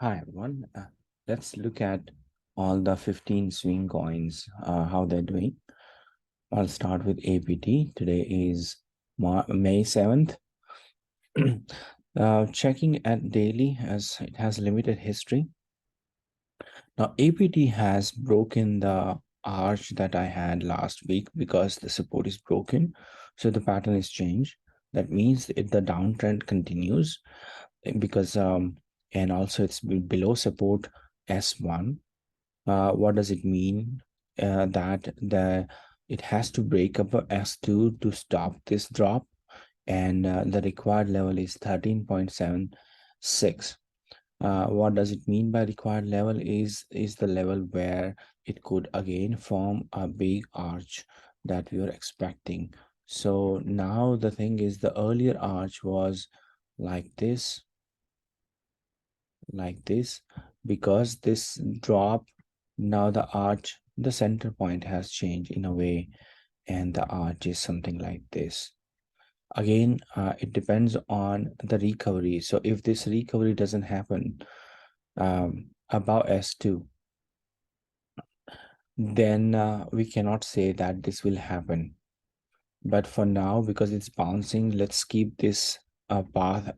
Hi everyone. Let's look at all the 15 swing coins, how they're doing. I'll start with APT. Today is May 7th. Checking at daily as it has limited history. Now APT has broken the arch that I had last week because the support is broken. So the pattern is changed. That means if the downtrend continues because and also it's below support S1. What does it mean? That it has to break up a S2 to stop this drop, and the required level is 13.76. What does it mean by required level is the level where it could again form a big arch that we are expecting. So now the thing is the earlier arch was like this, because this drop, now the arch, the center point has changed in a way, and the arch is something like this. Again, it depends on the recovery. So if this recovery doesn't happen above S2, then we cannot say that this will happen. But for now, because it's bouncing, let's keep this path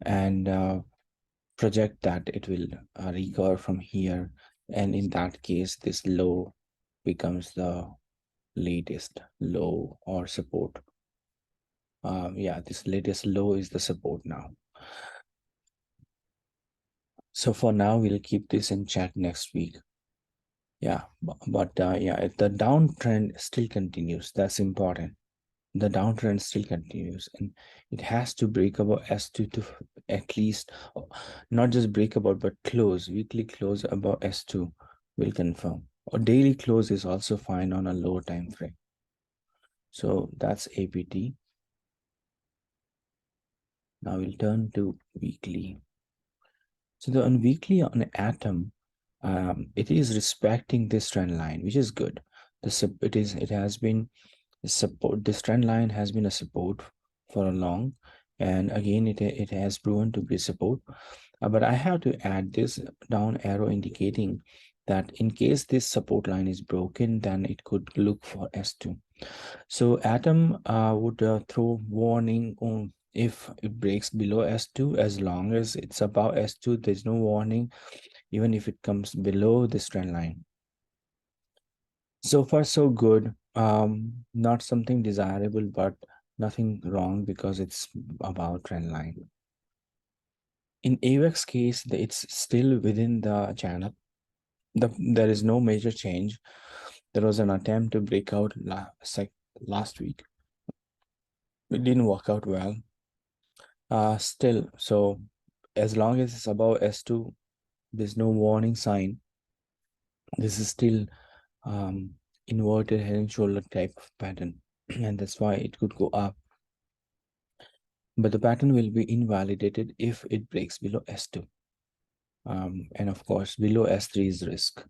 and project that it will recover from here, and in that case this low becomes the latest low or support. Yeah, this latest low is the support now. So for now we'll keep this in check next week. Yeah, but yeah, if the downtrend still continues, that's important. The downtrend still continues, and it has to break above S2 to at least, not just break above, but close, weekly close above S2 will confirm. Or daily close is also fine on a lower time frame. So that's APT. Now we'll turn to weekly. So the on weekly on Atom, it is respecting this trend line, which is good. It has been support. This trend line has been a support for a long, and again it has proven to be support. But I have to add this down arrow indicating that in case this support line is broken, then it could look for S2. So Atom would throw warning on if it breaks below S2. As long as it's above S2, there's no warning, even if it comes below this trend line. So far so good. Not something desirable, but nothing wrong because it's about trend line. In AVAX case, it's still within the channel. There is no major change. There was an attempt to break out last week. It didn't work out well. Still, so as long as it's above S2, there's no warning sign. This is still inverted head and shoulder type of pattern, and that's why it could go up. But the pattern will be invalidated if it breaks below S2. And of course, below S3 is risk.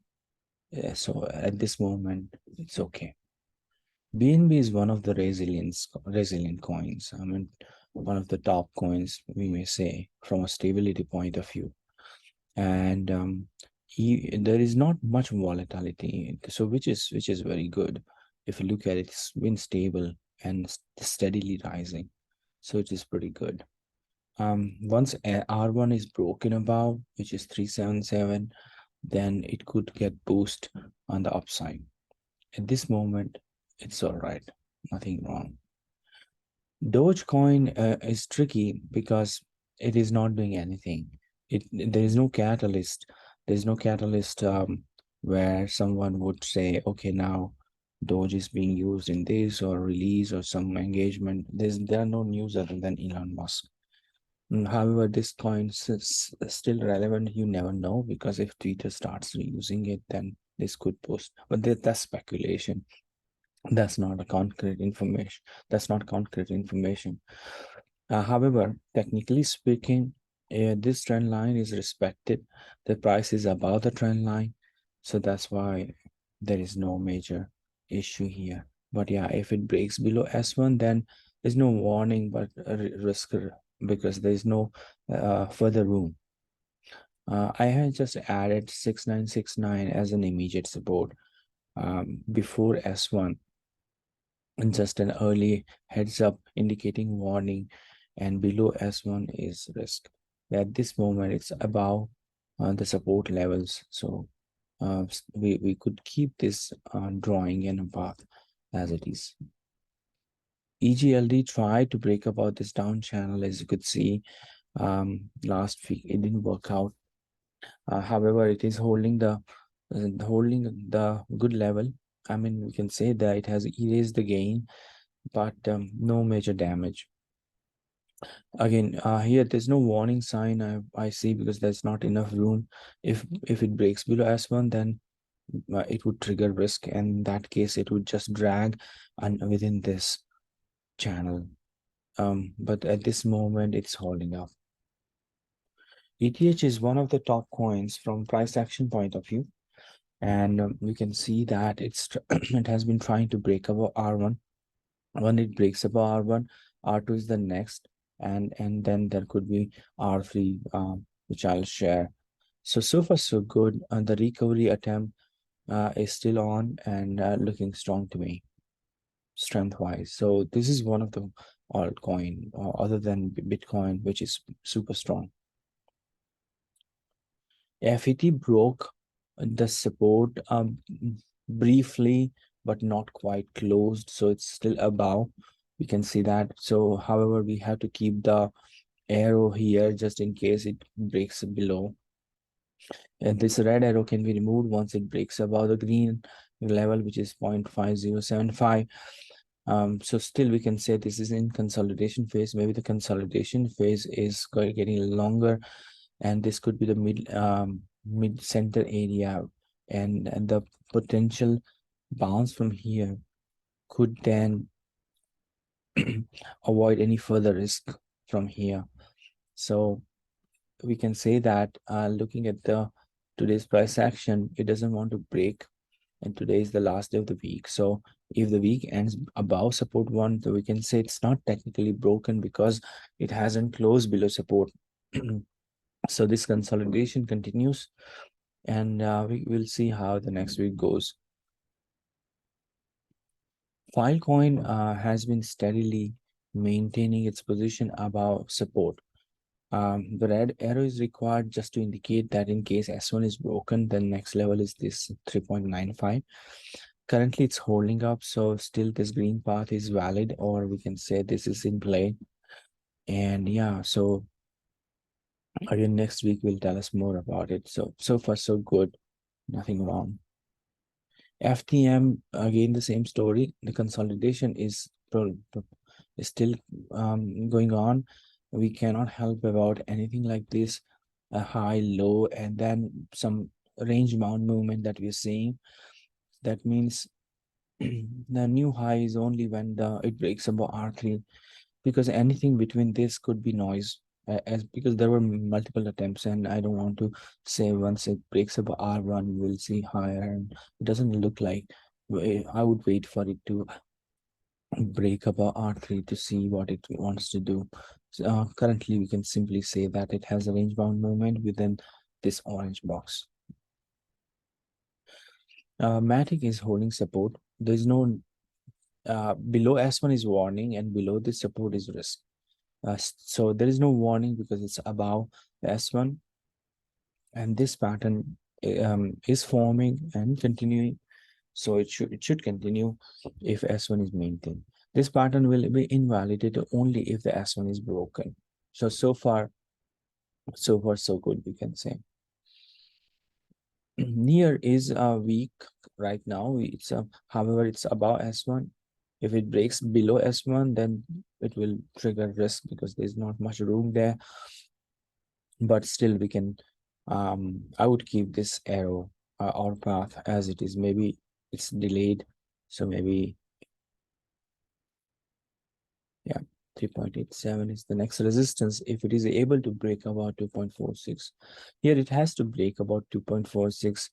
Yeah, so at this moment, it's okay. BNB is one of the resilient coins. I mean, one of the top coins, we may say, from a stability point of view. And there is not much volatility, so which is very good. If you look at it, it's been stable and steadily rising, so it is pretty good. Once R1 is broken above, which is 377, then it could get boost on the upside. At this moment, it's all right, nothing wrong. Dogecoin is tricky because it is not doing anything. There is no catalyst. There's no catalyst where someone would say, okay, now Doge is being used in this or release or some engagement. There are no news other than Elon Musk. However, this coin is still relevant. You never know, because if Twitter starts using it, then this could post. But that's speculation. That's not a concrete information. That's not concrete information. However, technically speaking, this trend line is respected. The price is above the trend line, so that's why there is no major issue here. But yeah, if it breaks below S1, then there's no warning but a risk, because there is no further room. I had just added 6969 as an immediate support before S1, and just an early heads up indicating warning, and below S1 is risk. At this moment, it's above the support levels. So we could keep this drawing in a path as it is. EGLD tried to break about this down channel, as you could see last week. It didn't work out. However, it is holding the good level. I mean, we can say that it has erased the gain, but no major damage. Again, here there's no warning sign I see, because there's not enough room. If it breaks below S1, then it would trigger risk, and in that case it would just drag and within this channel. But at this moment it's holding up. ETH is one of the top coins from price action point of view, and we can see that it has been trying to break above R1. When it breaks above R1, R2 is the next, and then there could be R3, which I'll share. So far so good. The recovery attempt is still on and looking strong to me, strength wise. So this is one of the altcoin other than Bitcoin, which is super strong. FET broke the support briefly, but not quite closed, so it's still above. We can see that. So however, we have to keep the arrow here just in case it breaks below. And this red arrow can be removed once it breaks above the green level, which is 0.5075. So still we can say this is in consolidation phase. Maybe the consolidation phase is getting longer, and this could be the mid center area, and the potential bounce from here could then avoid any further risk from here. So we can say that looking at the today's price action, it doesn't want to break, and today is the last day of the week. So if the week ends above support one, then we can say it's not technically broken because it hasn't closed below support. So this consolidation continues, and we will see how the next week goes. Filecoin has been steadily maintaining its position above support. The red arrow is required just to indicate that in case S1 is broken, then next level is this 3.95. Currently it's holding up, so still this green path is valid, or we can say this is in play. And yeah, so again, next week will tell us more about it. So far so good, nothing wrong. FTM, again the same story. The consolidation is still going on. We cannot help about anything like this, a high, low, and then some range bound movement that we're seeing. That means the new high is only when it breaks above R3, because anything between this could be noise. As because there were multiple attempts, and I don't want to say once it breaks above R1 we'll see higher, and it doesn't look like. I would wait for it to break above R3 to see what it wants to do. Currently we can simply say that it has a range bound movement within this orange box. Matic is holding support. There's no below S1 is warning, and below this support is risk. So there is no warning because it's above S1, and this pattern is forming and continuing. So it should continue if S1 is maintained. This pattern will be invalidated only if the S1 is broken. So far so good, we can say. Near is weak right now. It's however it's above S1. If it breaks below S1, then it will trigger risk because there's not much room there. But still we can I would keep this arrow or path as it is. Maybe it's delayed, so maybe yeah, 3.87 is the next resistance if it is able to break about 2.46. Here it has to break about 2.46.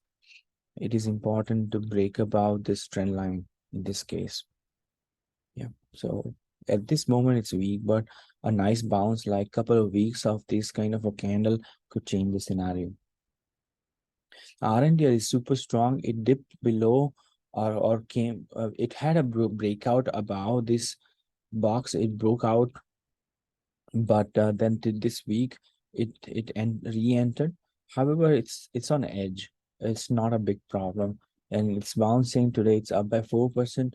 It is important to break about this trend line in this case. Yeah, so at this moment it's weak, but a nice bounce like couple of weeks of this kind of a candle could change the scenario. RNDR is super strong. It dipped below or came, it had a breakout above this box. It broke out, but then this week it re-entered. However, it's on edge. It's not a big problem, and it's bouncing today. It's up by 4%.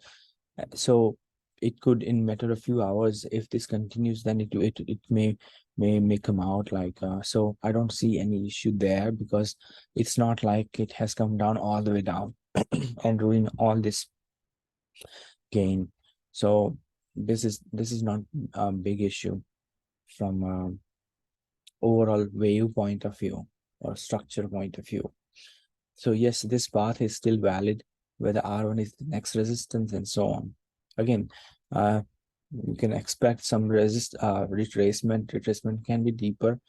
So it could, in matter of few hours, if this continues, then it may come out like so. I don't see any issue there because it's not like it has come down all the way down and ruin all this gain. So this is not a big issue from overall wave point of view or structure point of view. So yes, this path is still valid, whether R1 is the next resistance and so on. Again, you can expect some retracement. Retracement can be deeper.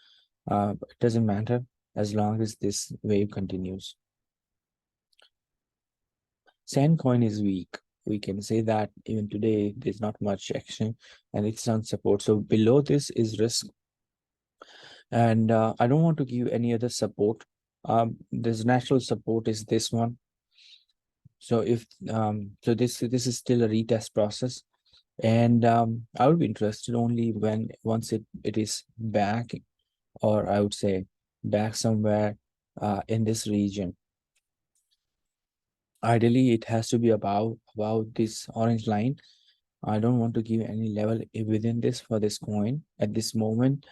It doesn't matter as long as this wave continues. Sandcoin is weak. We can say that even today there's not much action and it's on support. So below this is risk, and I don't want to give any other support. This natural support is this one. So if so this is still a retest process, and I would be interested only when once it is back, or I would say back somewhere in this region. Ideally it has to be about this orange line. I don't want to give any level within this for this coin at this moment,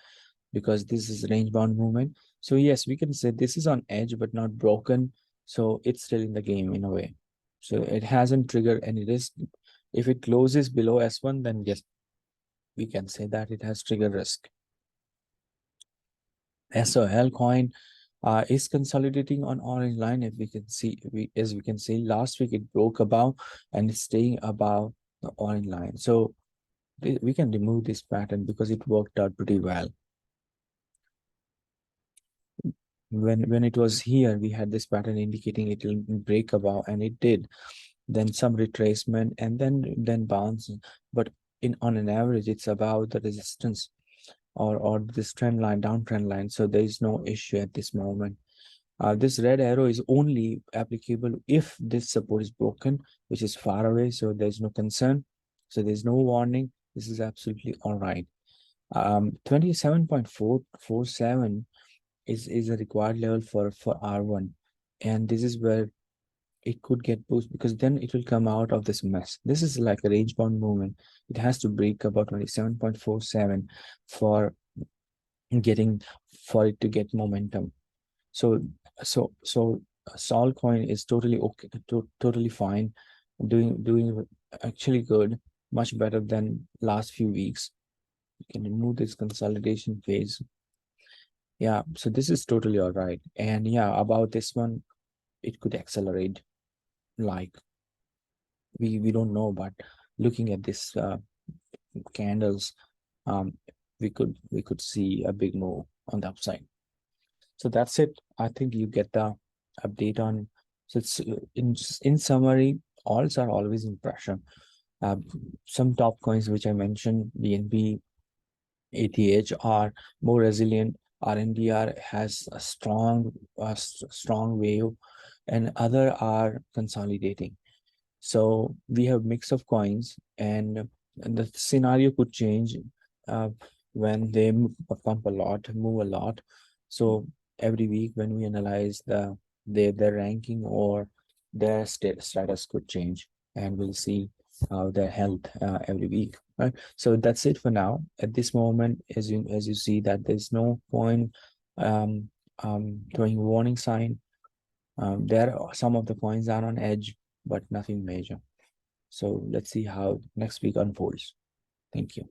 because this is range bound movement. So yes, we can say this is on edge but not broken. So it's still in the game in a way. So it hasn't triggered any risk. If it closes below S1, then yes, we can say that it has triggered risk. SOL coin is consolidating on orange line. If we can see, as we can see, last week it broke above and it's staying above the orange line. So we can remove this pattern because it worked out pretty well. When it was here, we had this pattern indicating it will break above, and it did. Then some retracement, and then bounce. But on an average, it's about the resistance or this trend line, downtrend line. So there is no issue at this moment. This red arrow is only applicable if this support is broken, which is far away. So there's no concern. So there's no warning. This is absolutely all right. 27.447 is a required level for R1, and this is where it could get boost, because then it will come out of this mess. This is like a range bound movement. It has to break about 27.47 for for it to get momentum. So Sol coin is totally okay, totally fine, doing actually good, much better than last few weeks. You can remove this consolidation phase. Yeah, so this is totally all right. And yeah, about this one, it could accelerate. Like we don't know, but looking at this candles, um, we could see a big move on the upside. So that's it. I think you get the update on. So it's in summary, alts are always in pressure. Some top coins which I mentioned, BNB, ATH, are more resilient. RNDR has a strong wave, and other are consolidating. So we have mix of coins, and the scenario could change uh, when they pump a lot, move a lot. So every week when we analyze their ranking or their status could change, and we'll see their health every week. Right. So that's it for now. At this moment, as you see that there's no point throwing warning sign. There are some of the coins are on edge, but nothing major. So let's see how next week unfolds. Thank you.